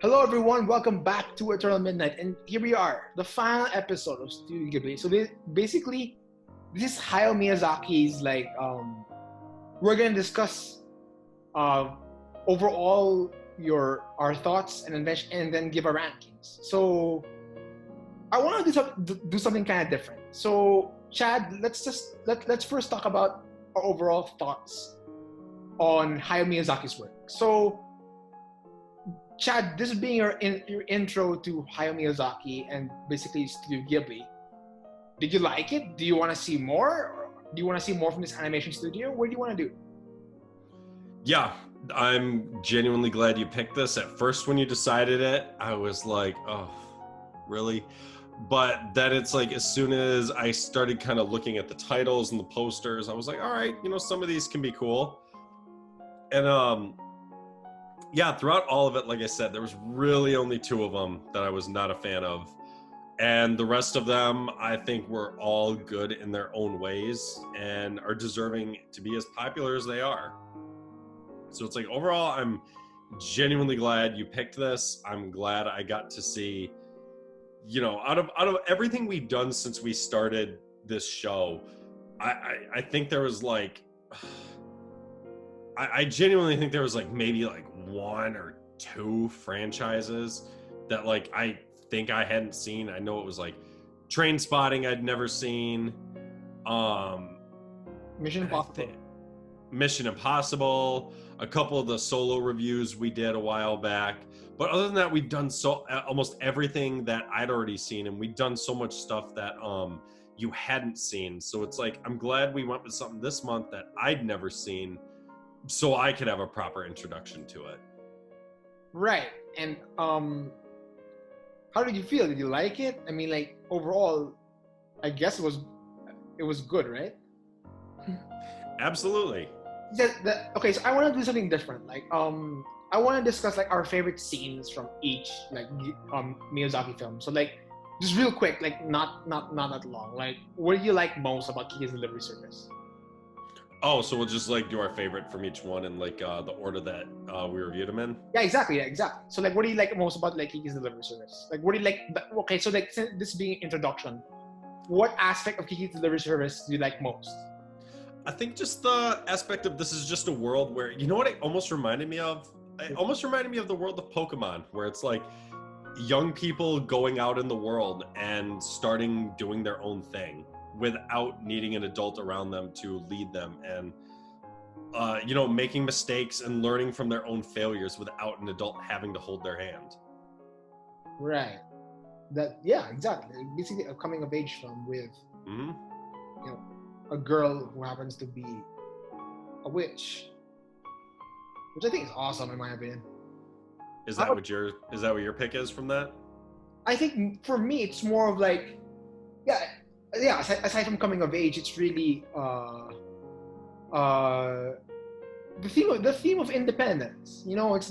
Hello, everyone. Welcome back to Eternal Midnight, and here we are, the final episode of Studio Ghibli. So basically, this is Hayao Miyazaki's we're gonna discuss uh, overall our thoughts and then give our rankings. So I want to do something kind of different. So Chad, let's first talk about our overall thoughts on Hayao Miyazaki's work. So Chad, this being your intro to Hayao Miyazaki and basically Studio Ghibli, did you like it? Do you want to see more? Or do you want to see more from this animation studio? What do you want to do? Yeah, I'm genuinely glad you picked this. At first, when you decided it, I was like, oh, really? But then it's like, as soon as I started kind of looking at the titles and the posters, I was like, all right, some of these can be cool. And yeah, throughout all of it, like I said, there was really only two of them that I was not a fan of. And the rest of them, I think, were all good in their own ways and are deserving to be as popular as they are. So it's like, overall, I'm genuinely glad you picked this. I'm glad I got to see, out of everything we've done since we started this show, I think there was I genuinely think there was maybe one or two franchises that I think I hadn't seen. I know it was Train Spotting I'd never seen. Mission Impossible. Mission Impossible, a couple of the solo reviews we did a while back. But other than that, we've done almost everything that I'd already seen, and we've done so much stuff that you hadn't seen. So it's I'm glad we went with something this month that I'd never seen, so I could have a proper introduction to it. Right. And how did you feel? Did you like it? I mean, overall, I guess it was good, right? Absolutely. Okay, so I want to do something different. I want to discuss our favorite scenes from each Miyazaki film. So just real quick, not that long. What do you like most about Kiki's Delivery Service? Oh, so we'll just do our favorite from each one in the order that we reviewed them in? Yeah, exactly. So what do you like most about Kiki's Delivery Service? What do you like? Okay, so this being introduction, what aspect of Kiki's Delivery Service do you like most? I think just the aspect of this is just a world where, you know what it almost reminded me of? It almost reminded me of the world of Pokemon, where it's young people going out in the world and doing their own thing without needing an adult around them to lead them, and making mistakes and learning from their own failures without an adult having to hold their hand. Right. Yeah, exactly. Basically a coming of age film with a girl who happens to be a witch, which I think is awesome in my opinion. Is that what your pick is from that? I think for me it's more of aside from coming of age, it's really the theme of independence. It's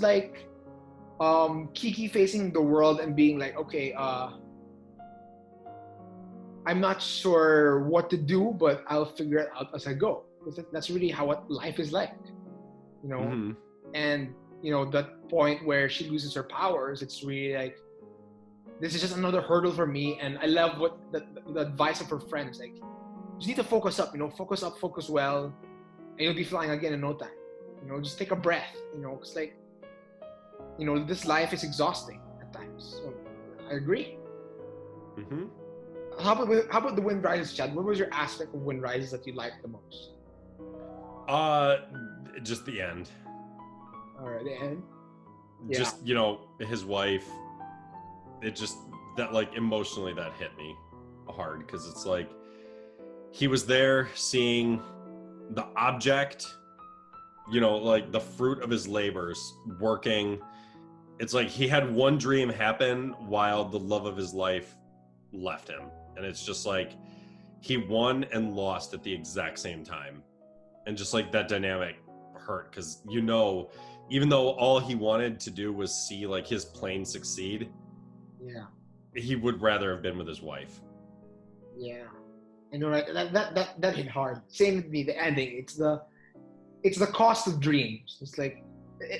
Kiki facing the world and being okay, I'm not sure what to do, but I'll figure it out as I go. That's really what life is like, Mm-hmm. And that point where she loses her powers, it's really this is just another hurdle for me. And I love what the advice of her friends, you just need to focus up, focus up, focus well, and you'll be flying again in no time. Just take a breath, it's this life is exhausting at times. So I agree. Mm-hmm. How about the Wind Rises, Chad? What was your aspect of Wind Rises that you liked the most? Just the end. All right, the end. Yeah. Just his wife. It just that emotionally that hit me hard, because it's he was there seeing the object, the fruit of his labors working. It's he had one dream happen while the love of his life left him, and it's just he won and lost at the exact same time, and just that dynamic hurt, because even though all he wanted to do was see his plane succeed, he would rather have been with his wife. Yeah, I know, right? That hit hard. Same with me. The ending. It's the cost of dreams. It's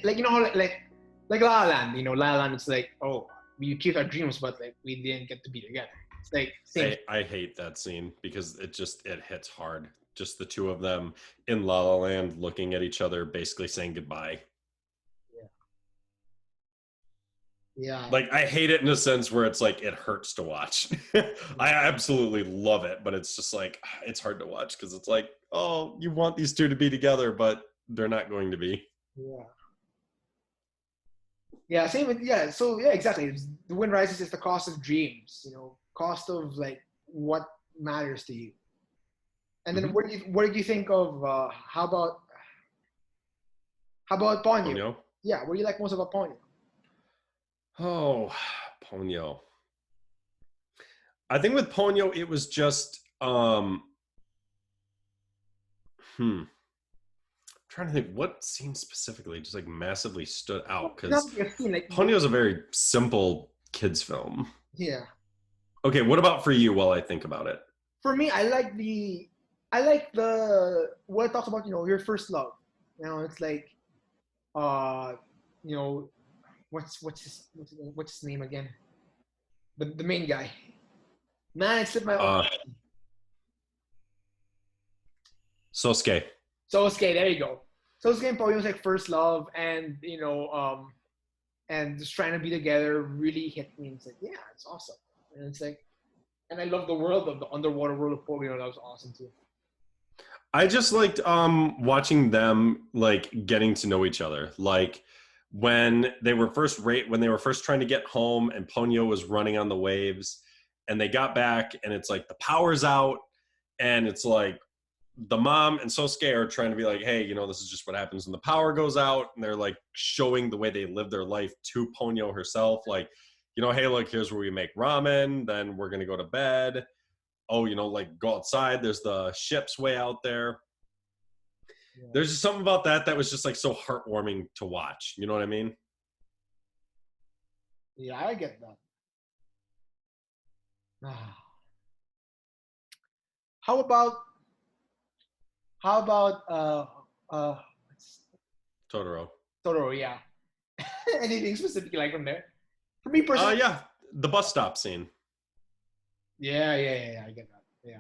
how Like La La Land, La La Land. It's like, oh, we achieved our dreams, but like we didn't get to be together. It's like same. I hate that scene because it hits hard. Just the two of them in La La Land looking at each other, basically saying goodbye. Yeah. Like I hate it in a sense where it's like it hurts to watch. I absolutely love it, but it's just like it's hard to watch because it's like, oh, you want these two to be together, but they're not going to be. Yeah. Yeah. Same with yeah. So yeah, exactly. The wind rises is the cost of dreams. Cost of like what matters to you. And then Mm-hmm. what do you think of how about Ponyo? Ponyo. Yeah, what do you like most about Ponyo? Oh, Ponyo. I think with Ponyo, it was just hmm. I'm trying to think what scene specifically just like massively stood out Not because like a scene, like Ponyo is a very simple kids film. yeah. Okay, what about for you while I think about it? For me, I like the what it talks about, your first love. It's like uh you know what's his name again? The main guy. Man, it slipped my own. Uh Sosuke. Sosuke, there you go. Sosuke and Poyo's like first love, and just trying to be together really hit me. It's like, yeah, it's awesome. And it's like, and I love the world of the underwater world of Poyo. That was awesome too. I just liked watching them like getting to know each other. Like when they were first trying to get home and Ponyo was running on the waves and they got back and it's like the power's out and it's like the mom and Sosuke are trying to be like, hey, this is just what happens when the power goes out, and they're like showing the way they live their life to Ponyo herself, like, hey, look, here's where we make ramen, then we're gonna go to bed. Oh, like go outside. There's the ships way out there. Yeah, There's just something about that was just like so heartwarming to watch. You know what I mean? yeah, I get that. How about how about Totoro. Totoro? Yeah. Anything specific you like from there? For me personally, Yeah, the bus stop scene. yeah, I get that. Yeah.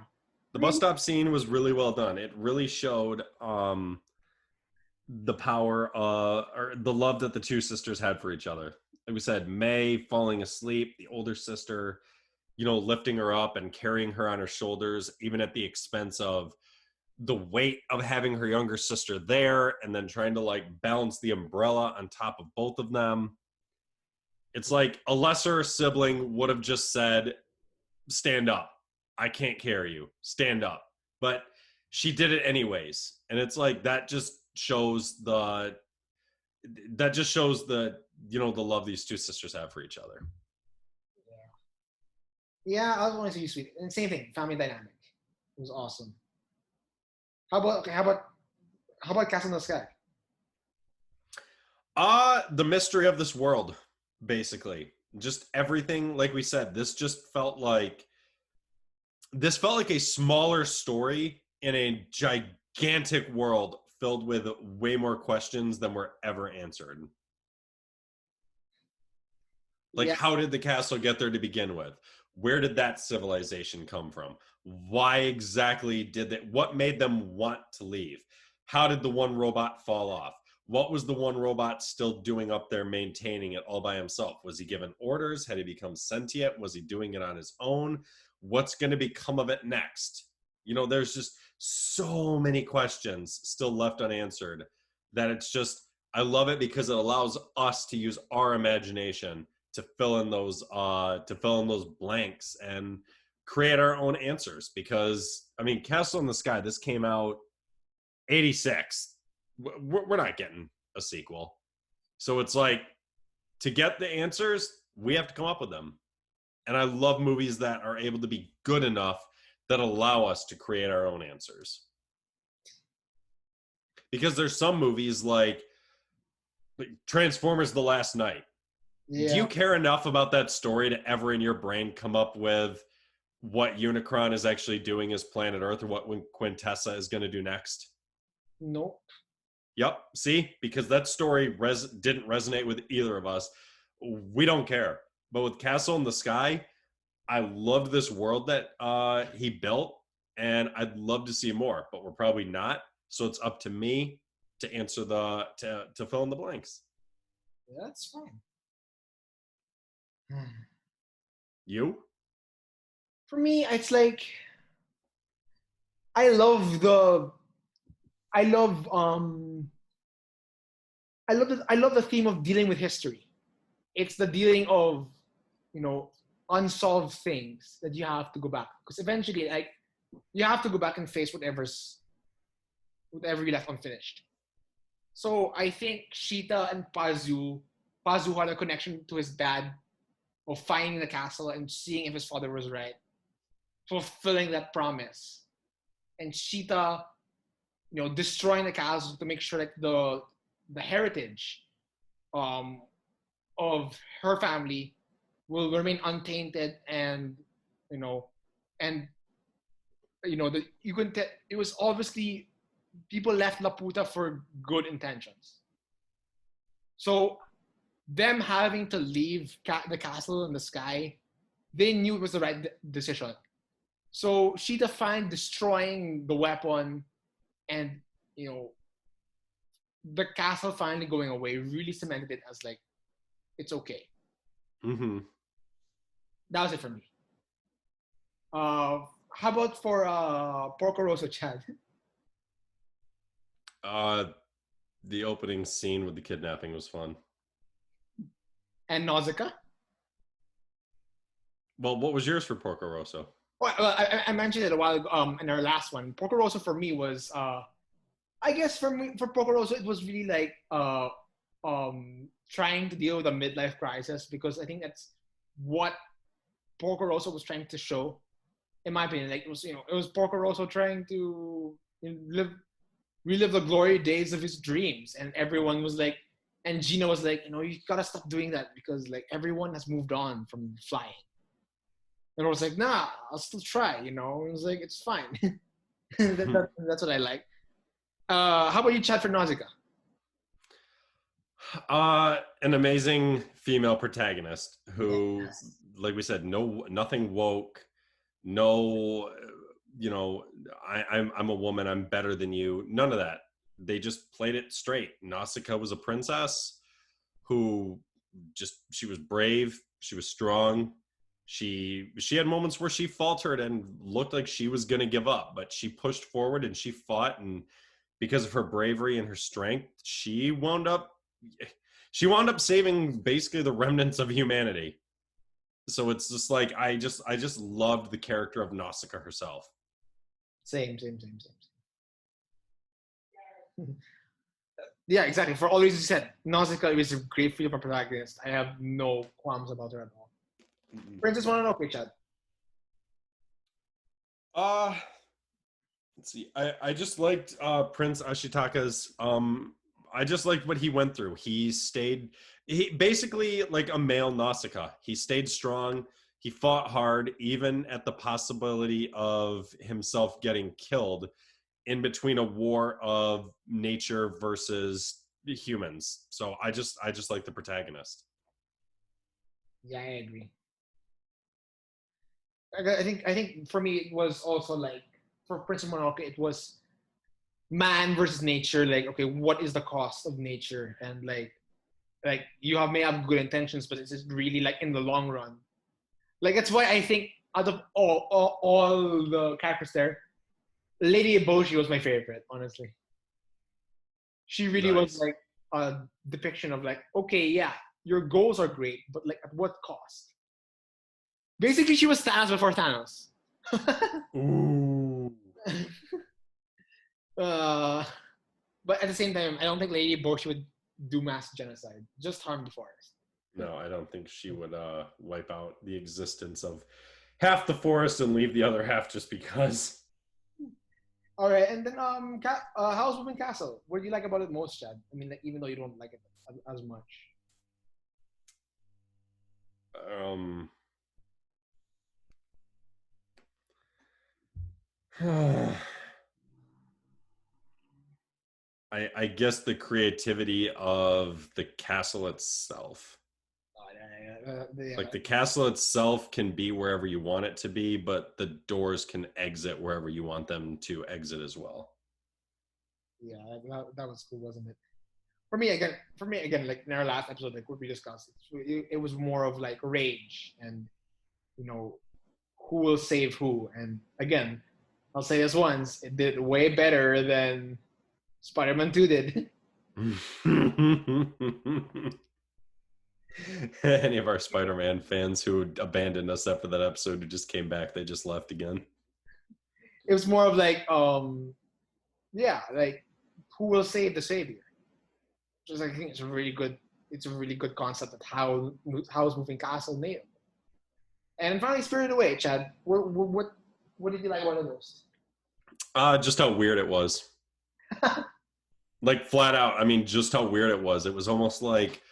The For bus me, stop scene was really well done. It really showed the power or the love that the two sisters had for each other. Like we said, May falling asleep, the older sister, lifting her up and carrying her on her shoulders, even at the expense of the weight of having her younger sister there and then trying to like balance the umbrella on top of both of them. It's like a lesser sibling would have just said, stand up. I can't carry you. Stand up. But she did it anyways. And it's like that just shows the the love these two sisters have for each other. yeah, I was want to say sweet. And same thing, family dynamic. It was awesome. How about Castle in the Sky? The mystery of this world, basically. Just everything, like we said, this felt like a smaller story in a gigantic world filled with way more questions than were ever answered. Like, Yeah, how did the castle get there to begin with? Where did that civilization come from? Why exactly what made them want to leave? How did the one robot fall off? What was the one robot still doing up there maintaining it all by himself? Was he given orders? Had he become sentient? Was he doing it on his own? What's going to become of it next? There's just so many questions still left unanswered that I love it because it allows us to use our imagination to fill in those blanks and create our own answers. Because I mean, Castle in the Sky, this came out 86. We're not getting a sequel, so it's like, to get the answers we have to come up with them. And I love movies that are able to be good enough that allow us to create our own answers. Because there's some movies like Transformers: The Last Night. Do yeah. you care enough about that story to ever in your brain come up with what Unicron is actually doing as planet Earth, or what Quintessa is going to do next? No. Yep. See, because that story didn't resonate with either of us. We don't care. But with Castle in the Sky, I loved this world that he built, and I'd love to see more, but we're probably not. So it's up to me to answer to fill in the blanks. Yeah, that's fine. You? For me, it's like I love the I love I love the theme of dealing with history. It's the dealing of, you know, unsolved things that you have to go back, because eventually, like, you have to go back and face whatever you left unfinished. So I think Sheeta and Pazu had a connection to his dad of finding the castle and seeing if his father was right, fulfilling that promise, and Sheeta, destroying the castle to make sure that the heritage um, of her family will remain untainted, and you know and you can tell it was obviously people left Laputa for good intentions. So them having to leave the castle in the sky, they knew it was the right decision. So she defined destroying the weapon, and you know the castle finally going away really cemented it as like it's okay. Mm-hmm. That was it for me. How about for Porco Rosso, Chad? Uh, the opening scene with the kidnapping was fun. And Nausicaa? Well, what was yours for Porco Rosso? Well, I mentioned it a while ago, in our last one. Porco Rosso for me was, I guess for me, for Porco Rosso, it was really like trying to deal with a midlife crisis, because I think that's what Porco Rosso was trying to show, in my opinion. Like it was Porco Rosso trying to relive the glory days of his dreams, and everyone was like, and Gina was like, you gotta stop doing that, because like everyone has moved on from flying. And I was like, nah, I'll still try. It was like, it's fine. That's what I like. How about you, Chad, for Nausicaa? An amazing female protagonist who, Yes. like we said, nothing woke, no, you know, I'm a woman, I'm better than you. None of that. They just played it straight. Nausicaa was a princess who she was brave, she was strong. She had moments where she faltered and looked like she was going to give up, but she pushed forward and she fought, and because of her bravery and her strength, she wound up saving basically the remnants of humanity. So it's just like I just loved the character of Nausicaa herself. Same. Yeah, exactly. For all reasons you said, Nausicaa is a great female protagonist. I have no qualms about her at all. Princess Mononoke, Chad. Uh let's see. I just liked Prince Ashitaka's I just liked what he went through. He basically like a male Nausicaa. He stayed strong. He fought hard even at the possibility of himself getting killed in between a war of nature versus humans. So I just like the protagonist. Yeah, I agree. I think for me it was also like for Princess Mononoke it was man versus nature. Like, okay, what is the cost of nature? And like may have good intentions, but it's just really like in the long run. Like that's why I think out of all the characters there, Lady Eboshi was my favorite, honestly. She really was Nice. like a depiction of like, okay, yeah, your goals are great, but like at what cost? Basically, she was Thanos before Thanos. Ooh. uh, but at the same time, I don't think Lady Eboshi would do mass genocide, just harm the forest. No, I don't think she would wipe out the existence of half the forest and leave the other half just because. All right, and then House Moving Castle. What do you like about it most, Chad? I mean, like, even though you don't like it as much. Um, I guess the creativity of the castle itself. Yeah. Like the castle itself can be wherever you want it to be, but the doors can exit wherever you want them to exit as well. Yeah, that was cool, wasn't it? For me again, like in our last episode, like what we discussed, it was more of like rage and you know who will save who. And again, I'll say this once, it did way better than Spider-Man 2 did. Any of our Spider-Man fans who abandoned us after that episode who just came back, they just left again. It was more of like, yeah, like who will save the savior? Just I think it's a really good concept of how's moving castle nailed. And finally, Spirited Away, Chad. What did you like one of those? Just how weird it was. Like flat out, I mean, just how weird it was. It was almost like,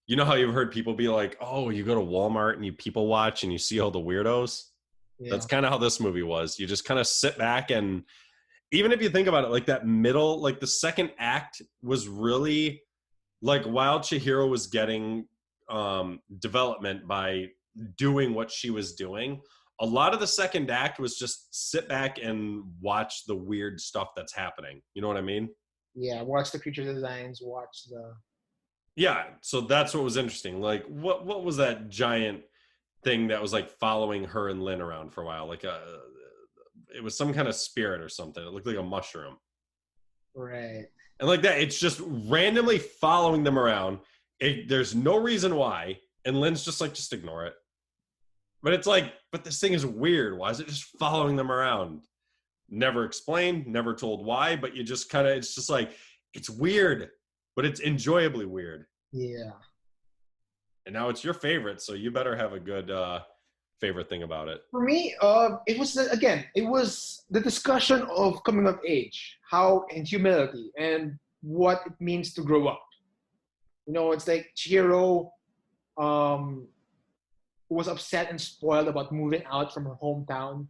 you know how you've heard people be like, oh, you go to Walmart and you people watch and you see all the weirdos? Yeah, That's kind of how this movie was. You just kind of sit back, and even if you think about it, like that middle, like the second act was really like while Chihiro was getting development by doing what she was doing, a lot of the second act was just sit back and watch the weird stuff that's happening. You know what I mean? yeah. Watch the creature designs. Watch the Yeah. So that's what was interesting. Like, what was that giant thing that was like following her and Lynn around for a while? Like it was some kind of spirit or something. It looked like a mushroom. right. And like that, it's just randomly following them around. There's no reason why. And Lynn's just like, just ignore it. But it's like, but this thing is weird. Why is it just following them around? Never explained, never told why, but you just kind of, it's just like, it's weird, but it's enjoyably weird. Yeah. And now it's your favorite, so you better have a good favorite thing about it. For me, it was the discussion of coming of age, how and humility, and what it means to grow up. You know, it's like Chihiro um, was upset and spoiled about moving out from her hometown.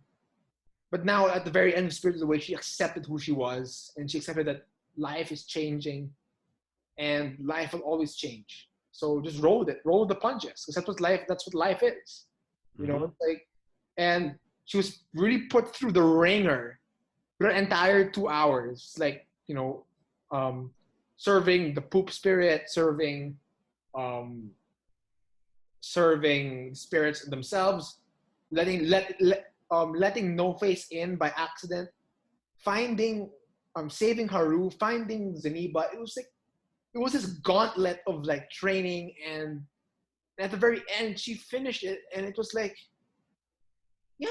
But now, at the very end of Spirited Away, she accepted who she was, and she accepted that life is changing, and life will always change. So just roll with it, roll with the punches, because That's what life is. You know, Mm-hmm. it's like, and she was really put through the ringer for the entire 2 hours, like um, serving the poop spirit, um, serving spirits themselves, letting No Face in by accident, finding saving Haru, finding Zeniba. It was this gauntlet of like training, and at the very end she finished it, and it was like, yeah,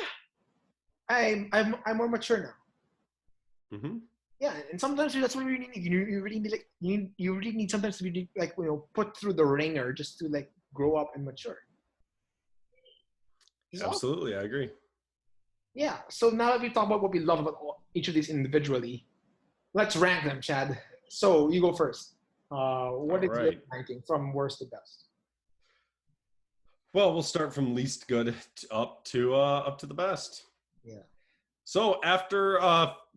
I'm more mature now. Mm-hmm. Yeah, and sometimes that's what you really need. You really need you really need sometimes to be like put through the ringer just to like grow up and mature. It's awesome. Absolutely, I agree. Yeah. So now that we talk about what we love about each of these individually, let's rank them, Chad. So you go first. What All is your right. ranking from worst to best? Well, we'll start from least good up to the best. Yeah. So after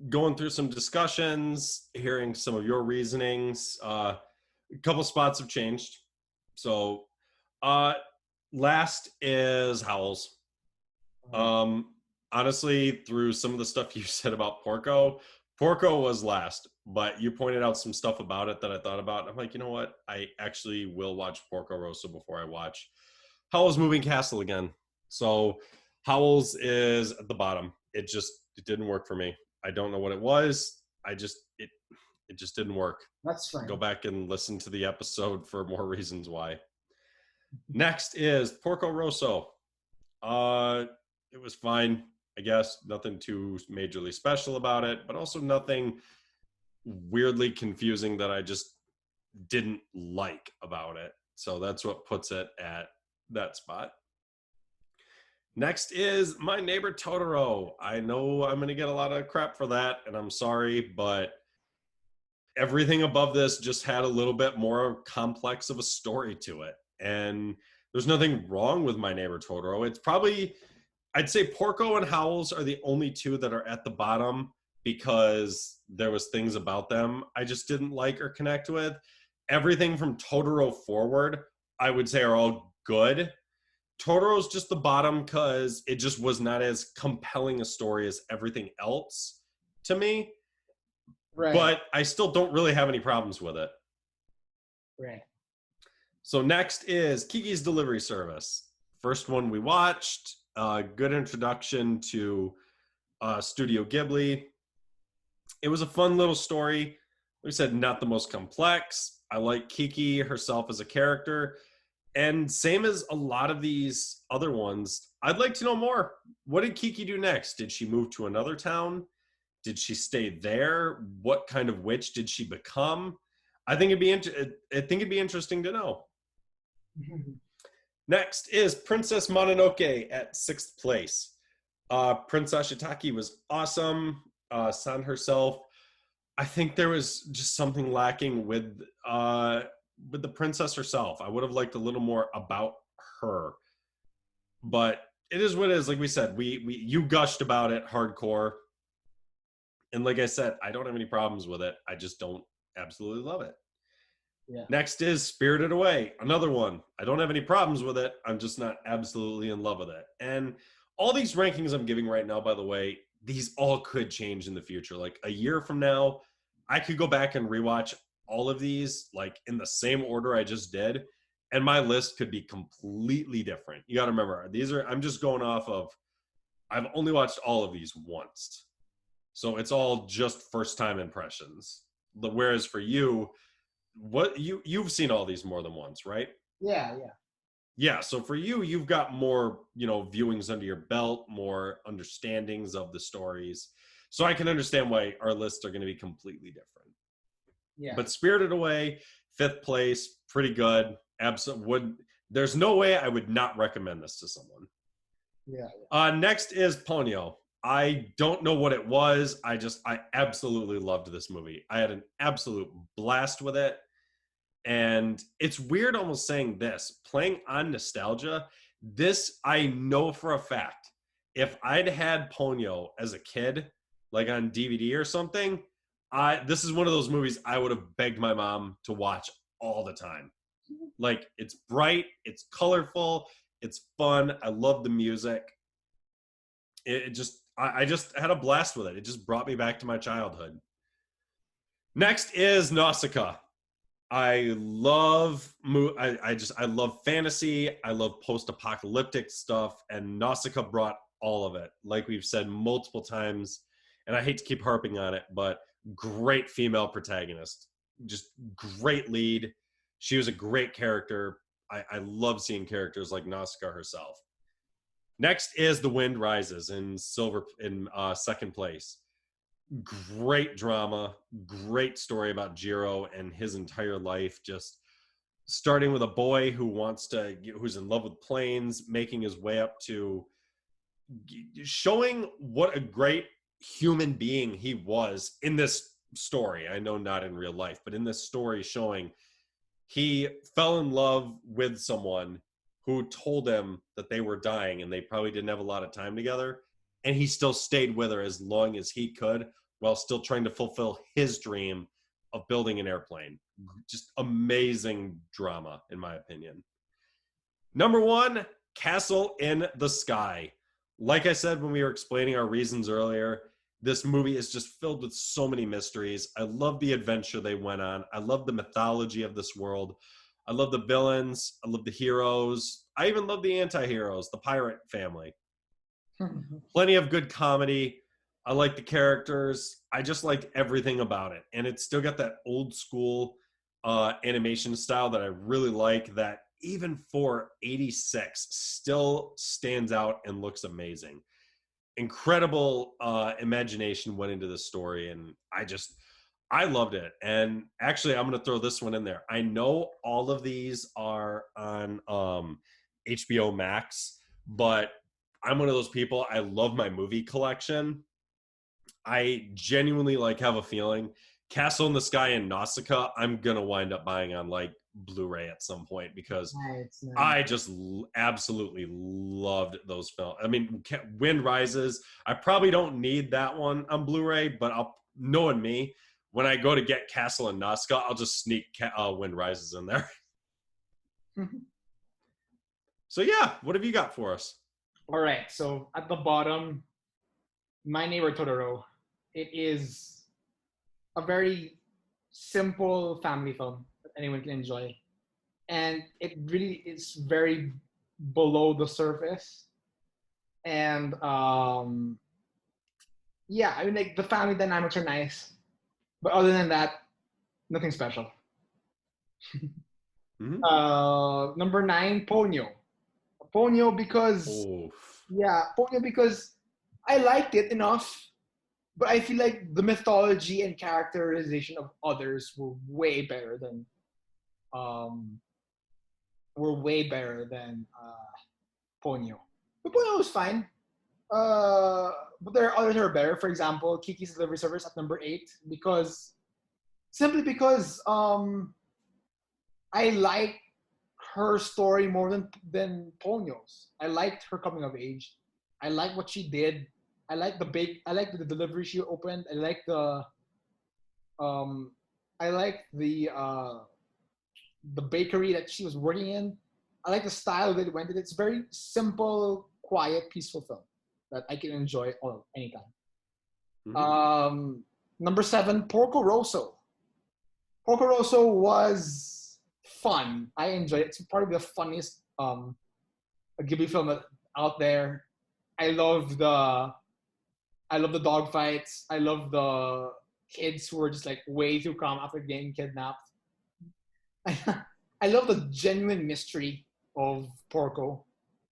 going through some discussions, hearing some of your reasonings, a couple spots have changed. So uh, last is Howells. Um, Honestly, through some of the stuff you said about Porco was last, but you pointed out some stuff about it that I thought about. I'm like, you know what? I actually will watch Porco Rosso before I watch Howl's Moving Castle again. So Howl's is at the bottom. It didn't work for me. I don't know what it was. It just didn't work. That's fine. Go back and listen to the episode for more reasons why. Next is Porco Rosso. It was fine, I guess. Nothing too majorly special about it, but also nothing weirdly confusing that I just didn't like about it. So that's what puts it at that spot. Next is My Neighbor Totoro. I know I'm going to get a lot of crap for that, and I'm sorry, but everything above this just had a little bit more complex of a story to it. And there's nothing wrong with My Neighbor Totoro. It's probably, I'd say Porco and Howells are the only two that are at the bottom because there was things about them I just didn't like or connect with. Everything from Totoro forward, I would say, are all good. Totoro's just the bottom because it just was not as compelling a story as everything else to me. Right. But I still don't really have any problems with it. Right. So next is Kiki's Delivery Service. First one we watched. Good introduction to Studio Ghibli. It was a fun little story. Like I said, not the most complex. I like Kiki herself as a character. And same as a lot of these other ones, I'd like to know more. What did Kiki do next? Did she move to another town? Did she stay there? What kind of witch did she become? I think it'd be interesting to know. Next is Princess Mononoke at 6th place. Princess Shitaki was awesome. San herself. I think there was just something lacking with the princess herself. I would have liked a little more about her. But it is what it is. Like we said, you gushed about it hardcore. And like I said, I don't have any problems with it. I just don't absolutely love it. Yeah. Next is Spirited Away, another one. I don't have any problems with it. I'm just not absolutely in love with it. And all these rankings I'm giving right now, by the way, these all could change in the future. Like a year from now, I could go back and rewatch all of these like in the same order I just did, and my list could be completely different. You got to remember, I'm just going off of, I've only watched all of these once. So it's all just first time impressions. Whereas for you, you've seen all these more than once, right? Yeah. Yeah, so for you, you've got more, viewings under your belt, more understandings of the stories. So I can understand why our lists are going to be completely different. Yeah. But Spirited Away, 5th place, pretty good. There's no way I would not recommend this to someone. Yeah. Next is Ponyo. I don't know what it was. I absolutely loved this movie. I had an absolute blast with it. And it's weird almost saying this, playing on nostalgia. This, I know for a fact, if I'd had Ponyo as a kid, like on DVD or something, this is one of those movies I would have begged my mom to watch all the time. Like, it's bright, it's colorful, it's fun. I love the music. I just had a blast with it. It just brought me back to my childhood. Next is Nausicaa. I love fantasy. I love post-apocalyptic stuff, and Nausicaa brought all of it. Like we've said multiple times, and I hate to keep harping on it, but great female protagonist, just great lead. She was a great character. I love seeing characters like Nausicaa herself. Next is The Wind Rises in 2nd place. Great drama, great story about Jiro and his entire life, just starting with a boy who's in love with planes, making his way up to showing what a great human being he was in this story. I know not in real life, but in this story, showing he fell in love with someone who told him that they were dying and they probably didn't have a lot of time together. And he still stayed with her as long as he could while still trying to fulfill his dream of building an airplane. Just amazing drama, in my opinion. Number 1, Castle in the Sky. Like I said when we were explaining our reasons earlier, this movie is just filled with so many mysteries. I love the adventure they went on. I love the mythology of this world. I love the villains. I love the heroes. I even love the anti-heroes, the pirate family. Plenty of good comedy. I like the characters. I just liked everything about it. And it's still got that old school animation style that I really like, that even for 86 still stands out and looks amazing. Incredible imagination went into the story, and I loved it. And actually, I'm going to throw this one in there. I know all of these are on HBO Max, but I'm one of those people, I love my movie collection. I genuinely have a feeling Castle in the Sky and Nausicaa I'm going to wind up buying on Blu-ray at some point because Nice. I just absolutely loved those films. I mean, Wind Rises, I probably don't need that one on Blu-ray, but knowing me, when I go to get Castle and Nazca, I'll just sneak Wind Rises in there. So yeah, what have you got for us? All right. So at the bottom, My Neighbor Totoro. It is a very simple family film that anyone can enjoy, and it really is very below the surface. And yeah, I mean, like the family dynamics are nice, but other than that, nothing special. Mm-hmm. Number 9, Ponyo. Ponyo because Oof. yeah, Ponyo because I liked it enough, but I feel like the mythology and characterization of others um were way better than Ponyo. But Ponyo was fine. Uh, but there are others that are better. For example, Kiki's Delivery Service at number 8 because simply because I like her story more than Ponyo's. I liked her coming of age. I like what she did. I like the delivery she opened. Um I like the bakery that she was working in. I like the style that it went in. It's very simple, quiet, peaceful film that I can enjoy all anytime. Number 7, Porco Rosso. Porco Rosso was fun. I enjoyed it. It's probably the funniest Ghibli film out there. I love the I love the dog fights. I love the kids who are just like way too calm after getting kidnapped. I love the genuine mystery of Porco.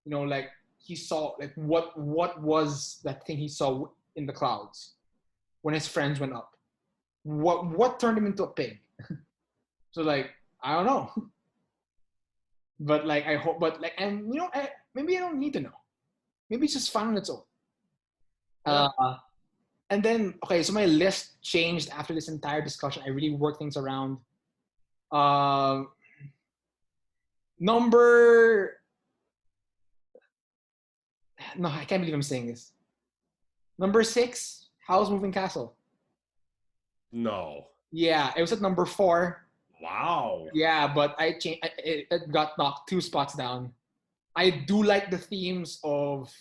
You know, like he saw like what was that thing he saw in the clouds when his friends went up? What turned him into a pig? So like I don't know, but like I hope, but like and maybe I don't need to know. Maybe it's just fun on its own. Yeah. And then okay, so my list changed after this entire discussion. I really worked things around. Um, number no, I can't believe I'm saying this. Number 6, Howl's Moving Castle. No. Yeah, it was at number 4. Wow. Yeah, but I changed. It got knocked 2 spots down. I do like the themes of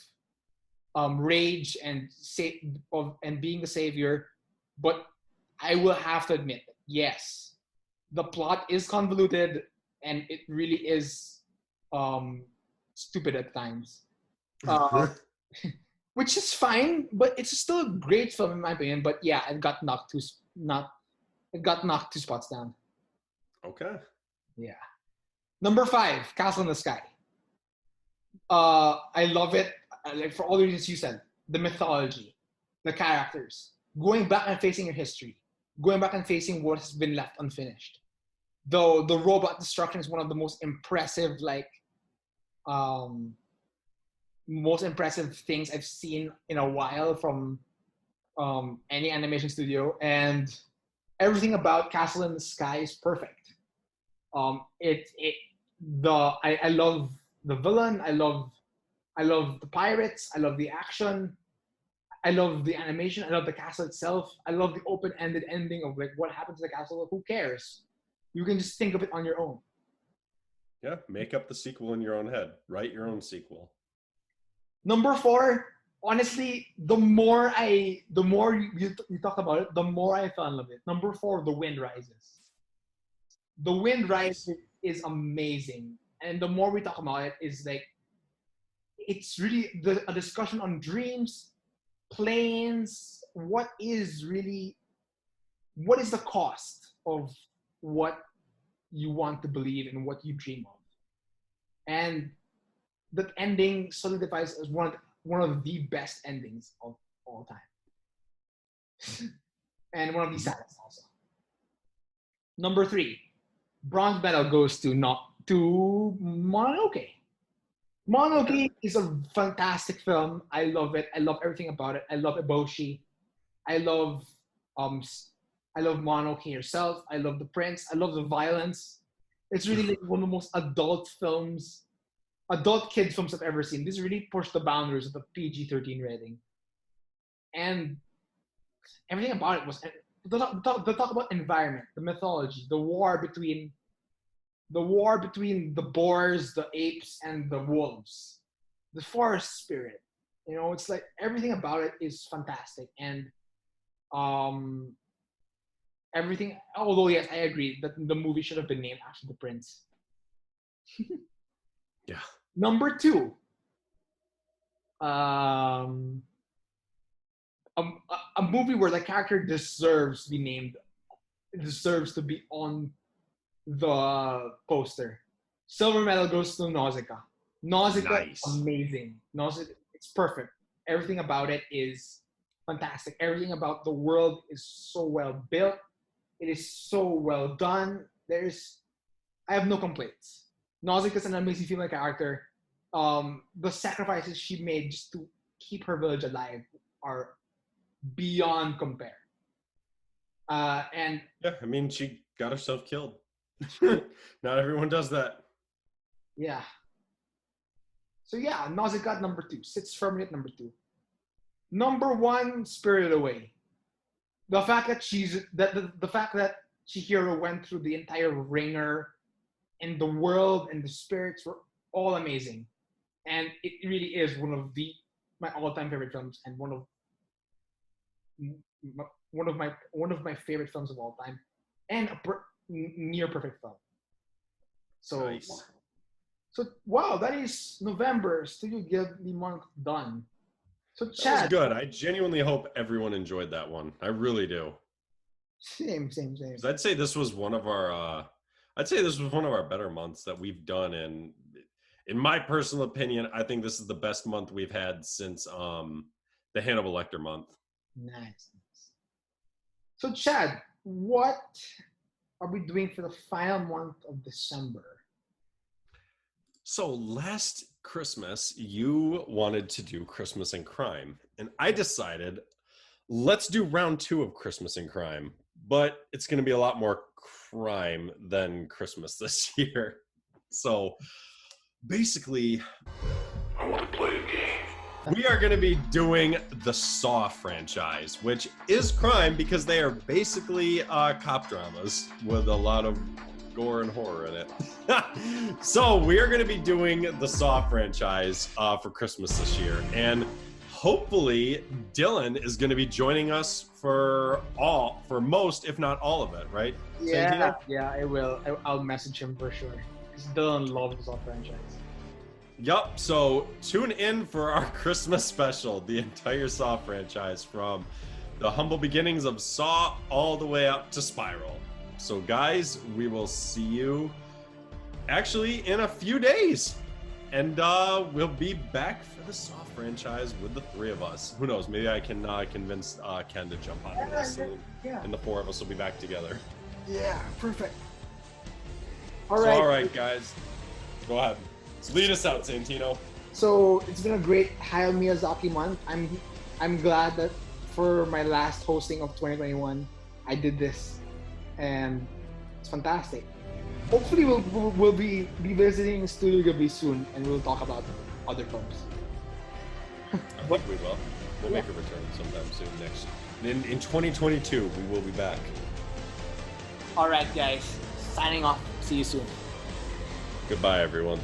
rage and being the savior, but I will have to admit, yes, the plot is convoluted and it really is stupid at times, uh, which is fine, but it's still a great film in my opinion. But yeah, it got knocked 2 spots down. Okay. Yeah. Number 5, Castle in the Sky. I love it. Like for all the reasons you said, the mythology, the characters, going back and facing your history, going back and facing what has been left unfinished. Though the robot destruction is one of the um, most impressive things I've seen in a while from any animation studio, and everything about Castle in the Sky is perfect. I love the villain. I love the pirates. I love the action. I love the animation. I love the castle itself. I love the open-ended ending of like what happened to the castle. Who cares? You can just think of it on your own. Yeah, make up the sequel in your own head. Write your own sequel. Number 4, honestly, the more you talk about it, the more I fell in love with it. Number 4, The Wind Rises. The Wind Rises is amazing, and the more we talk about it, is like it's really a discussion on dreams, planes. What is the cost of what you want to believe and what you dream of? And that ending solidifies as one of the best endings of all time, and one of the saddest also. Number 3, bronze medal goes to Mononoke. Mononoke is a fantastic film. I love it. I love everything about it. I love Eboshi. I love um I love Mononoke herself. I love the prince. I love the violence. It's really like one of the most adult kid films I've ever seen. This really pushed the boundaries of the PG-13 rating, and everything about it was the talk about environment, the mythology, the war between the boars, the apes, and the wolves, the forest spirit. You know, it's like everything about it is fantastic, and um, everything. Although yes, I agree that the movie should have been named after the prince. Yeah. Number two, um, a movie where the character deserves to be named, deserves to be on the poster. Silver medal goes to Nausicaa. Nausicaa is Nice. amazing. Nausicaa, it's perfect. Everything about it is fantastic. Everything about the world is so well built. It is so well done. I have no complaints. Nausicaa is an amazing female character. The sacrifices she made just to keep her village alive are beyond compare. And Yeah, I mean, she got herself killed. Not everyone does that. yeah. So yeah, Nausicaa at number two. Sits firmly at number two. Number one, Spirited Away. The fact that the fact that Chihiro went through the entire ringer, and the world and the spirits were all amazing, and it really is my all-time favorite films, and one of my favorite films of all time, and near perfect film. So Nice. so wow, that is November Studio Ghibli month done. So That was Chad, good. I genuinely hope everyone enjoyed that one. I really do. same. 'Cause I'd say this was one of our better months that we've done, and in my personal opinion, I think this is the best month we've had since the Hannibal Lecter month. Nice. So Chad, what are we doing for the final month of December? So last Christmas, you wanted to do Christmas in Crime, and I decided let's do round 2 of Christmas in Crime, but it's going to be a lot more crime than Christmas this year. So basically, I want to play a game. we are going to be doing the Saw franchise, which is crime because they are basically cop dramas with a lot of gore and horror in it. So we are going to be doing the Saw franchise for Christmas this year, and hopefully Dylan is going to be joining us for most, if not all of it, right? Yeah, yeah, I will. I'll message him for sure. Because Dylan loves the Saw franchise. Yup, so tune in for our Christmas special, the entire Saw franchise from the humble beginnings of Saw all the way up to Spiral. So guys, we will see you actually in a few days. And we'll be back for the Saw franchise with the 3 of us. Who knows, maybe I can convince Ken to jump on with us, and the 4 of us will be back together. Yeah, perfect. All right, guys, go ahead. Lead us out, Santino. So it's been a great Hayao Miyazaki month. I'm glad that for my last hosting of 2021, I did this, and it's fantastic. Hopefully, we'll be revisiting Studio Ghibli soon, and we'll talk about other films. I think we will. We'll make a return sometime soon next. In 2022, we will be back. All right, guys. Signing off. See you soon. Goodbye, everyone.